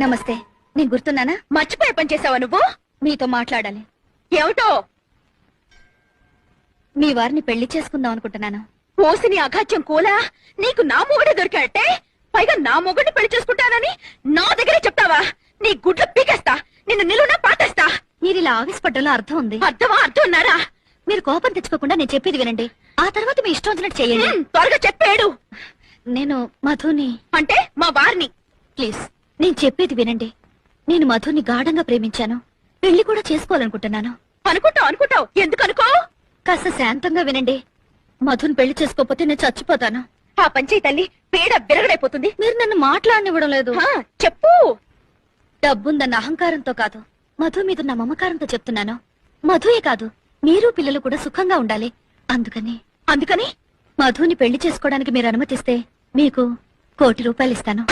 నమస్తే. నేను గుర్తున్నానా? మర్చిపోయే పని చేసావా నువ్వు? మీతో మాట్లాడాలి. ఏమిటో? మీ వారిని పెళ్లి చేసుకుందాం అనుకుంటున్నాను. పోసిని అఘాత్యం కూలా నీకు నా మొగుడే దొరికాడంటే, పైగా నా మొగుడిని పెళ్లి చేసుకుంటానని నా దగ్గరే చెప్తావా? నీ గుడ్లు పీకేస్తా, నిన్ను నిలువునా పాటేస్తా. మీరు ఇలా ఆవేశపడ్డంలో అర్థం ఉంది. అర్థమా? అర్థం ఉన్నారా? మీరు కోపం తెచ్చుకోకుండా నేను చెప్పేది వినండి. ఆ తర్వాత మీ ఇష్టం వచ్చినట్టు చెయ్యండి. త్వరగా చెప్పేడు. నేను మధుని అంటే మా వారిని. ప్లీజ్ నేను చెప్పేది వినండి. నేను మధుని గాఢంగా ప్రేమించాను. పెళ్లి కూడా చేసుకోవాలనుకుంటున్నాను. అనుకుంటావు. ఎందుకు అనుకో? కాస్త శాంతంగా వినండి. మధుని పెళ్లి చేసుకోకపోతే నేను చచ్చిపోతాను. ఆ పంచాయి తల్లి పేడ బిరగడైపోతుంది. మీరు నన్ను మాట్లాడనివ్వడం లేదు. చెప్పు. డబ్బుందన్న అహంకారంతో కాదు, మధు మీద నా మమకారంతో చెప్తున్నాను. మధుయే కాదు, మీరు పిల్లలు కూడా సుఖంగా ఉండాలి. అందుకని మధుని పెళ్లి చేసుకోవడానికి మీరు అనుమతిస్తే మీకు ₹1,00,00,000 ఇస్తాను.